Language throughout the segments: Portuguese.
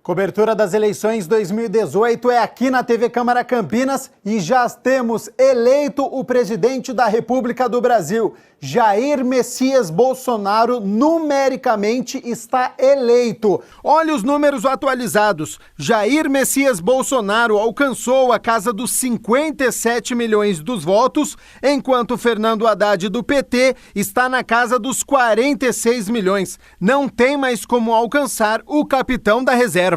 Cobertura das eleições 2018 é aqui na TV Câmara Campinas e já temos eleito o presidente da República do Brasil. Jair Messias Bolsonaro numericamente está eleito. Olha os números atualizados. Jair Messias Bolsonaro alcançou a casa dos 57 milhões dos votos, enquanto Fernando Haddad do PT está na casa dos 46 milhões. Não tem mais como alcançar o capitão da reserva.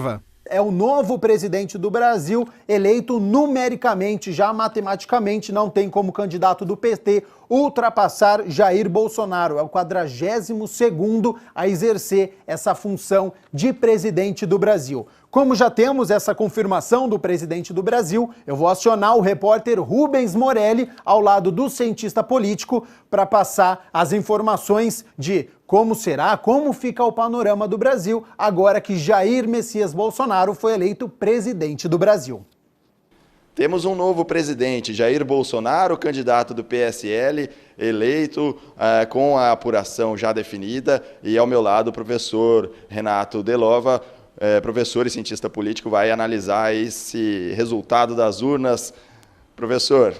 É o novo presidente do Brasil, eleito numericamente, já matematicamente não tem como candidato do PT ultrapassar Jair Bolsonaro. É o 42º a exercer essa função de presidente do Brasil. Como já temos essa confirmação do presidente do Brasil, eu vou acionar o repórter Rubens Morelli ao lado do cientista político para passar as informações de como será, como fica o panorama do Brasil agora que Jair Messias Bolsonaro foi eleito presidente do Brasil. Temos um novo presidente, Jair Bolsonaro, candidato do PSL, eleito com a apuração já definida, e ao meu lado o professor Renato Delova, professor e cientista político, vai analisar esse resultado das urnas. Professor,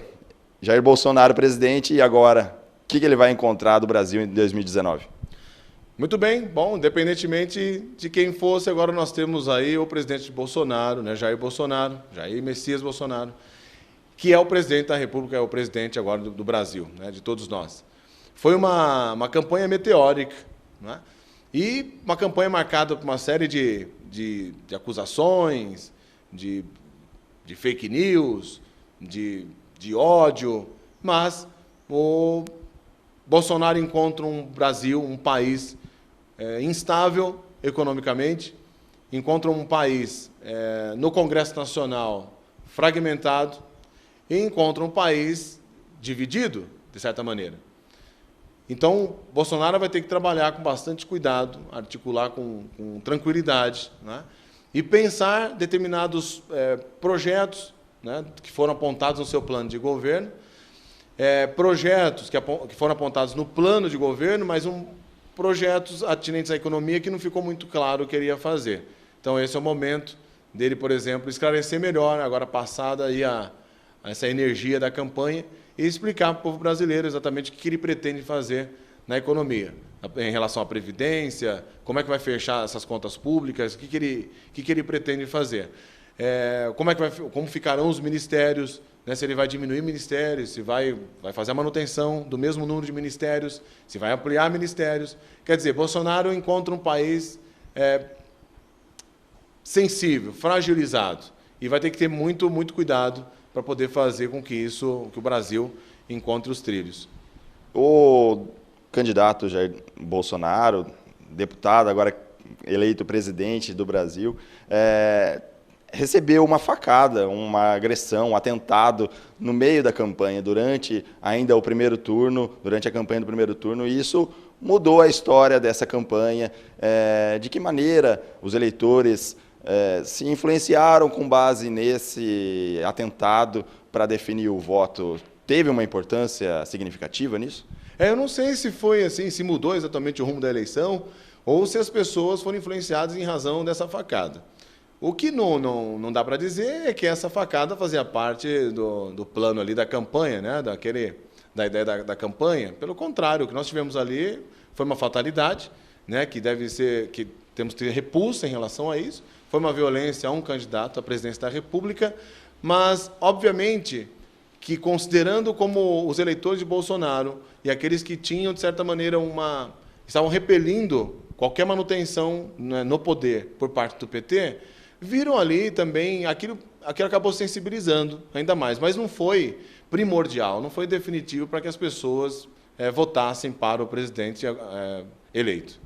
Jair Bolsonaro presidente, e agora, o que ele vai encontrar do Brasil em 2019? Muito bem, bom, independentemente de quem fosse, agora nós temos aí o presidente Bolsonaro, né, Jair Messias Bolsonaro, que é o presidente da República, é o presidente agora do Brasil, né, de todos nós. Foi uma campanha meteórica, né, e uma campanha marcada por uma série de acusações, de fake news, de ódio, mas o Bolsonaro encontra um Brasil, um país instável economicamente, encontra um país no Congresso Nacional fragmentado e encontra um país dividido, de certa maneira. Então, Bolsonaro vai ter que trabalhar com bastante cuidado, articular com tranquilidade, né, e pensar determinados projetos, né, que foram apontados no seu plano de governo, projetos que foram apontados no plano de governo, mas projetos atinentes à economia que não ficou muito claro o que ele ia fazer. Então, esse é o momento dele, por exemplo, esclarecer melhor, agora passada aí essa energia da campanha, e explicar para o povo brasileiro exatamente o que ele pretende fazer na economia, em relação à Previdência, como é que vai fechar essas contas públicas, o que ele pretende fazer. Como ficarão os ministérios, né, se ele vai diminuir ministérios, se vai fazer a manutenção do mesmo número de ministérios, se vai ampliar ministérios. Quer dizer, Bolsonaro encontra um país sensível, fragilizado, e vai ter que ter muito, muito cuidado para poder fazer com que o Brasil encontre os trilhos. O candidato Jair Bolsonaro, deputado, agora eleito presidente do Brasil, recebeu uma facada, uma agressão, um atentado no meio da campanha, durante ainda o primeiro turno, durante a campanha do primeiro turno, e isso mudou a história dessa campanha. De que maneira os eleitores se influenciaram com base nesse atentado para definir o voto? Teve uma importância significativa nisso? Eu não sei se foi assim, se mudou exatamente o rumo da eleição, ou se as pessoas foram influenciadas em razão dessa facada. O que não dá para dizer é que essa facada fazia parte do plano ali da campanha, né? Da ideia da campanha. Pelo contrário, o que nós tivemos ali foi uma fatalidade, né? Que temos que ter repulsa em relação a isso. Foi uma violência a um candidato à presidência da República, mas, obviamente, que considerando como os eleitores de Bolsonaro e aqueles que tinham, de certa maneira, estavam repelindo qualquer manutenção, né, no poder por parte do PT, viram ali também aquilo acabou sensibilizando ainda mais, mas não foi primordial, não foi definitivo para que as pessoas votassem para o presidente eleito.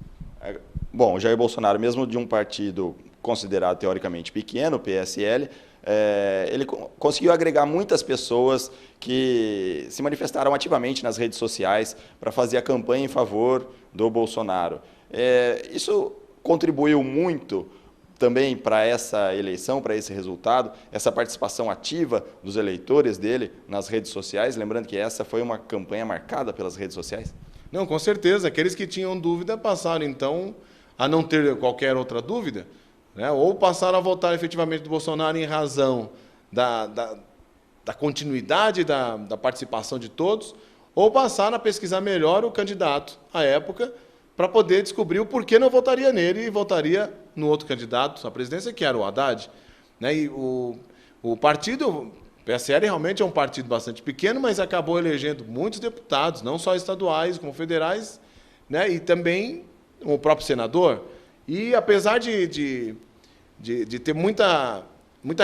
Bom, Jair Bolsonaro, mesmo de um partido considerado teoricamente pequeno, o PSL, ele conseguiu agregar muitas pessoas que se manifestaram ativamente nas redes sociais para fazer a campanha em favor do Bolsonaro. Isso contribuiu muito também para essa eleição, para esse resultado, essa participação ativa dos eleitores dele nas redes sociais, lembrando que essa foi uma campanha marcada pelas redes sociais? Não, com certeza. Aqueles que tinham dúvida passaram, então, a não ter qualquer outra dúvida, né? Ou passaram a votar efetivamente do Bolsonaro em razão da continuidade da participação de todos, ou passaram a pesquisar melhor o candidato à época para poder descobrir o porquê não votaria nele e votaria no outro candidato à presidência, que era o Haddad. Né? E o partido, o PSL realmente é um partido bastante pequeno, mas acabou elegendo muitos deputados, não só estaduais, como federais, né? E também o próprio senador. E apesar de ter muita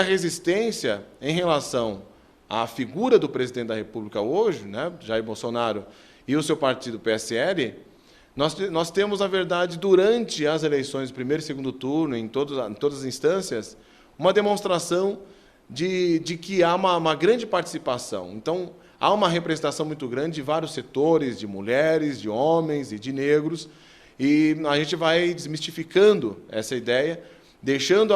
resistência em relação à figura do presidente da República hoje, né, Jair Bolsonaro, e o seu partido PSL, nós temos, na verdade, durante as eleições, primeiro e segundo turno, em todas as instâncias, uma demonstração de que há uma grande participação. Então, há uma representação muito grande de vários setores, de mulheres, de homens e de negros, e a gente vai desmistificando essa ideia, deixando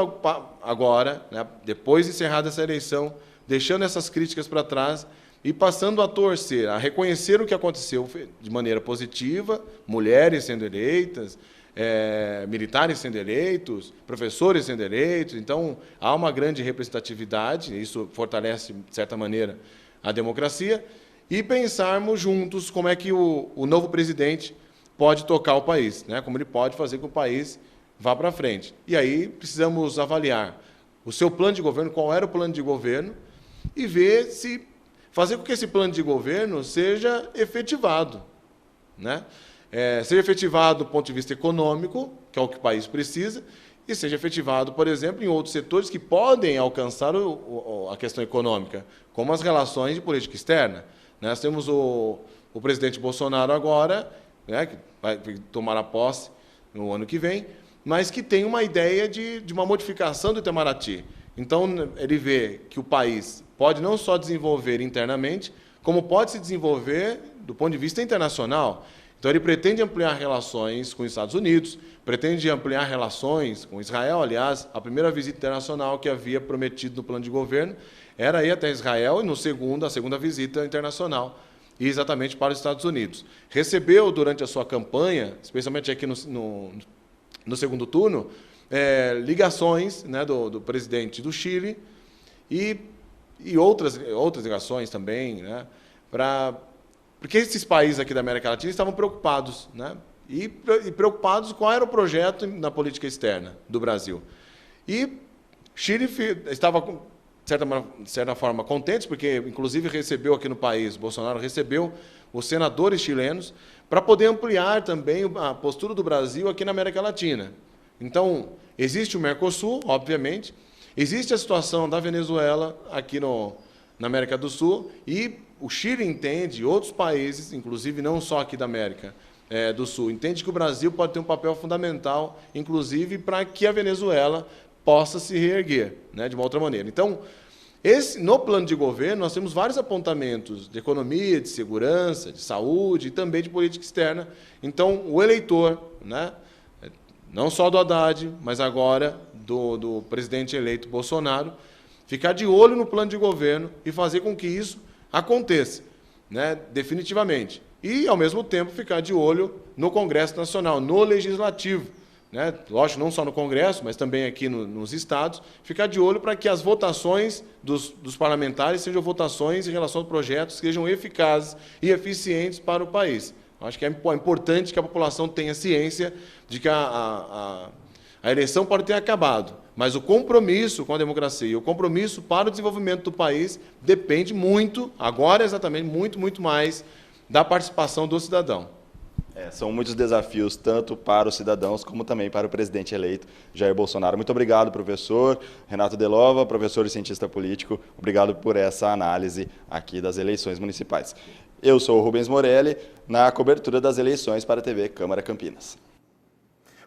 agora, né, depois de encerrada essa eleição, deixando essas críticas para trás e passando a torcer, a reconhecer o que aconteceu de maneira positiva, mulheres sendo eleitas, militares sendo eleitos, professores sendo eleitos. Então, há uma grande representatividade, isso fortalece, de certa maneira, a democracia, e pensarmos juntos como é que o novo presidente pode tocar o país, né? Como ele pode fazer com que o país vá para frente. E aí precisamos avaliar o seu plano de governo, qual era o plano de governo, e ver fazer com que esse plano de governo seja efetivado, né? Seja efetivado do ponto de vista econômico, que é o que o país precisa, e seja efetivado, por exemplo, em outros setores que podem alcançar a questão econômica, como as relações de política externa. Nós temos o presidente Bolsonaro agora, né, que vai tomar a posse no ano que vem, mas que tem uma ideia de uma modificação do Itamaraty. Então, ele vê que o país pode não só desenvolver internamente, como pode se desenvolver do ponto de vista internacional. Então, ele pretende ampliar relações com os Estados Unidos, pretende ampliar relações com Israel. Aliás, a primeira visita internacional que havia prometido no plano de governo era ir até Israel, e a segunda visita internacional, e exatamente para os Estados Unidos. Recebeu, durante a sua campanha, especialmente aqui no segundo turno, ligações, né, do presidente do Chile e outras ligações também, né, porque esses países aqui da América Latina estavam preocupados, né, e preocupados qual era o projeto na política externa do Brasil. E Chile estava, de certa forma, contente, porque, inclusive, recebeu aqui no país, Bolsonaro recebeu os senadores chilenos para poder ampliar também a postura do Brasil aqui na América Latina. Então, existe o Mercosul, obviamente, existe a situação da Venezuela aqui na América do Sul, e o Chile entende, outros países, inclusive não só aqui da América do Sul, entende que o Brasil pode ter um papel fundamental, inclusive, para que a Venezuela possa se reerguer, né, de uma outra maneira. Então, no plano de governo, nós temos vários apontamentos de economia, de segurança, de saúde e também de política externa. Então, o eleitor, né, não só do Haddad, mas agora do presidente eleito Bolsonaro, ficar de olho no plano de governo e fazer com que isso aconteça, né, definitivamente. E, ao mesmo tempo, ficar de olho no Congresso Nacional, no Legislativo, né? Lógico, não só no Congresso, mas também aqui nos estados, ficar de olho para que as votações dos parlamentares sejam votações em relação a projetos que sejam eficazes e eficientes para o país. Acho que é importante que a população tenha ciência de que a eleição pode ter acabado, mas o compromisso com a democracia e o compromisso para o desenvolvimento do país depende muito, agora exatamente, muito mais da participação do cidadão. São muitos desafios, tanto para os cidadãos, como também para o presidente eleito, Jair Bolsonaro. Muito obrigado, professor Renato Delova, professor e cientista político. Obrigado por essa análise aqui das eleições municipais. Eu sou o Rubens Morelli, na cobertura das eleições para a TV Câmara Campinas.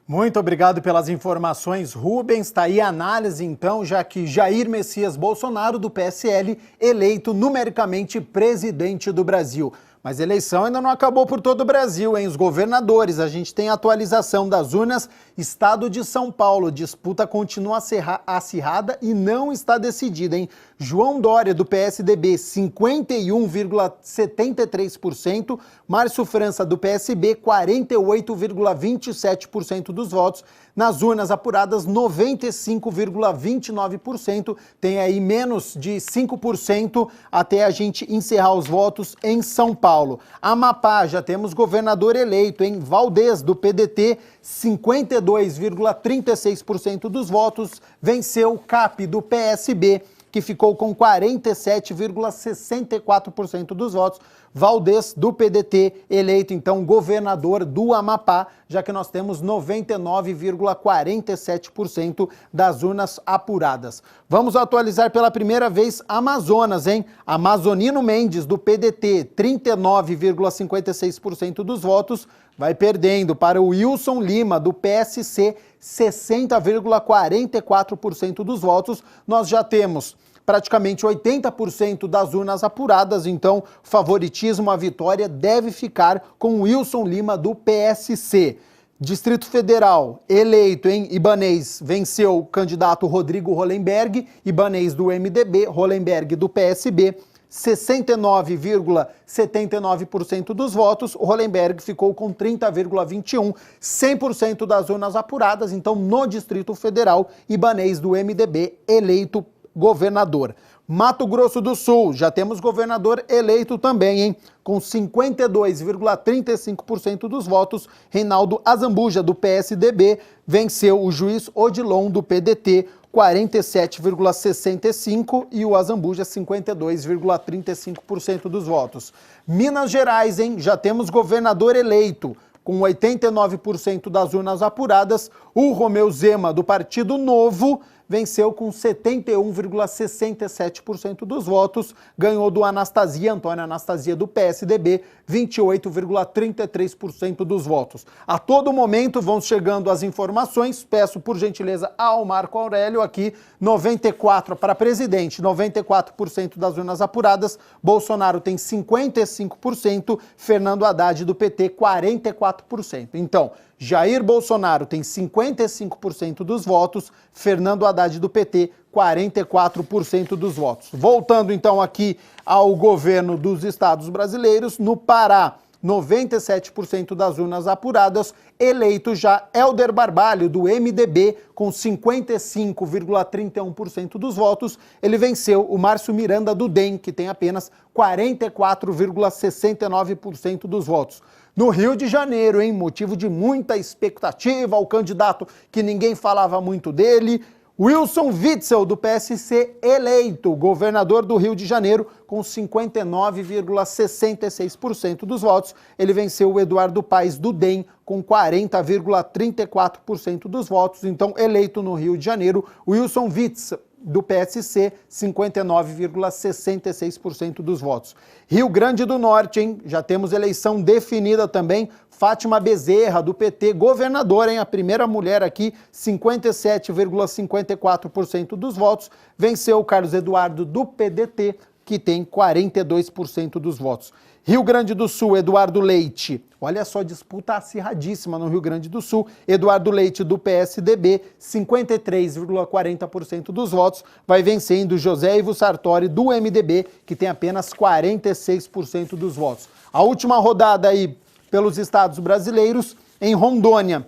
Muito obrigado pelas informações, Rubens. Está aí a análise, então, já que Jair Messias Bolsonaro, do PSL, eleito numericamente presidente do Brasil. Mas a eleição ainda não acabou por todo o Brasil, hein? Os governadores, a gente tem a atualização das urnas. Estado de São Paulo, disputa continua acirrada e não está decidida, hein? João Dória, do PSDB, 51,73%. Márcio França, do PSB, 48,27% dos votos. Nas urnas apuradas, 95,29%. Tem aí menos de 5% até a gente encerrar os votos em São Paulo. Amapá, já temos governador eleito, hein? Valdez, do PDT, 52,36% dos votos. Venceu Cap, do PSB, que ficou com 47,64% dos votos. Valdez, do PDT, eleito então governador do Amapá, já que nós temos 99,47% das urnas apuradas. Vamos atualizar pela primeira vez Amazonas, hein? Amazonino Mendes, do PDT, 39,56% dos votos, vai perdendo para o Wilson Lima, do PSC, 60,44% dos votos. Nós já temos praticamente 80% das urnas apuradas, então o favoritismo, a vitória deve ficar com Wilson Lima, do PSC. Distrito Federal, eleito em Ibanez, venceu o candidato Rodrigo Hollenberg, Ibanez do MDB, Hollenberg do PSB, 69,79% dos votos, o Hollenberg ficou com 30,21%, 100% das urnas apuradas, então no Distrito Federal, Ibanez do MDB, eleito governador. Mato Grosso do Sul, já temos governador eleito também, hein? Com 52,35% dos votos, Reinaldo Azambuja, do PSDB, venceu o juiz Odilon, do PDT, 47,65%, e o Azambuja, 52,35% dos votos. Minas Gerais, hein? Já temos governador eleito. Com 89% das urnas apuradas, o Romeu Zema, do Partido Novo, venceu com 71,67% dos votos, ganhou do Antônio Anastasia, do PSDB, 28,33% dos votos. A todo momento vão chegando as informações, peço por gentileza ao Marco Aurélio aqui, 94% para presidente, 94% das urnas apuradas, Bolsonaro tem 55%, Fernando Haddad, do PT, 44%. Então, Jair Bolsonaro tem 55% dos votos, Fernando Haddad, do PT, 44% dos votos. Voltando então aqui ao governo dos estados brasileiros, no Pará, 97% das urnas apuradas, eleito já Helder Barbalho, do MDB, com 55,31% dos votos. Ele venceu o Márcio Miranda, do DEM, que tem apenas 44,69% dos votos. No Rio de Janeiro, hein, motivo de muita expectativa, o candidato que ninguém falava muito dele, Wilson Witzel, do PSC, eleito governador do Rio de Janeiro, com 59,66% dos votos. Ele venceu o Eduardo Paes, do DEM, com 40,34% dos votos. Então, eleito no Rio de Janeiro, Wilson Witzel, do PSC, 59,66% dos votos. Rio Grande do Norte, hein? Já temos eleição definida também. Fátima Bezerra, do PT, governadora, hein? A primeira mulher aqui, 57,54% dos votos. Venceu o Carlos Eduardo, do PDT, que tem 42% dos votos. Rio Grande do Sul, Eduardo Leite. Olha só, disputa acirradíssima no Rio Grande do Sul. Eduardo Leite, do PSDB, 53,40% dos votos. Vai vencendo José Ivo Sartori, do MDB, que tem apenas 46% dos votos. A última rodada aí pelos estados brasileiros, em Rondônia,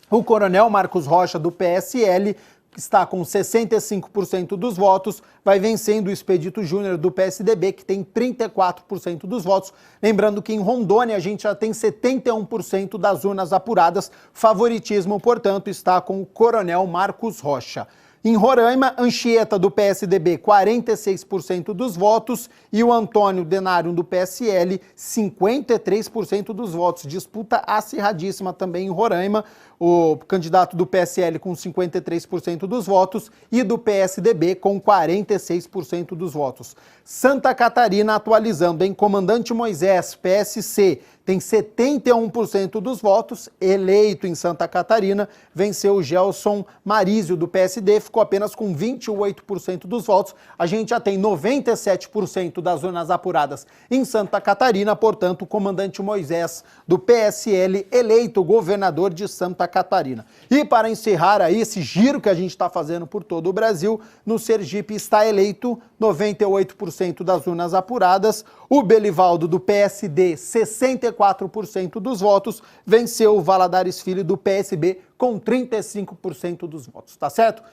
o coronel Marcos Rocha, do PSL, está com 65% dos votos, vai vencendo o Expedito Júnior, do PSDB, que tem 34% dos votos. Lembrando que em Rondônia a gente já tem 71% das urnas apuradas. Favoritismo, portanto, está com o coronel Marcos Rocha. Em Roraima, Anchieta, do PSDB, 46% dos votos, e o Antônio Denário, do PSL, 53% dos votos. Disputa acirradíssima também em Roraima, o candidato do PSL com 53% dos votos e do PSDB com 46% dos votos. Santa Catarina, atualizando, em Comandante Moisés, PSC, tem 71% dos votos, eleito em Santa Catarina, venceu o Gelson Marizio, do PSD, ficou apenas com 28% dos votos. A gente já tem 97% das urnas apuradas em Santa Catarina, portanto, o comandante Moisés, do PSL, eleito governador de Santa Catarina. E para encerrar aí esse giro que a gente está fazendo por todo o Brasil, no Sergipe está eleito 98% das urnas apuradas, o Belivaldo, do PSD, 64% dos votos, venceu o Valadares Filho, do PSB, com 35% dos votos, tá certo?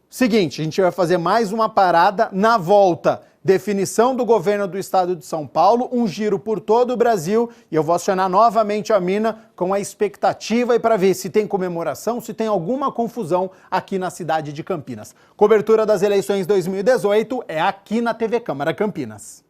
Seguinte, a gente vai fazer mais uma parada na volta. Definição do governo do estado de São Paulo, um giro por todo o Brasil, e eu vou acionar novamente a Mina com a expectativa e para ver se tem comemoração, se tem alguma confusão aqui na cidade de Campinas. Cobertura das eleições 2018 é aqui na TV Câmara Campinas.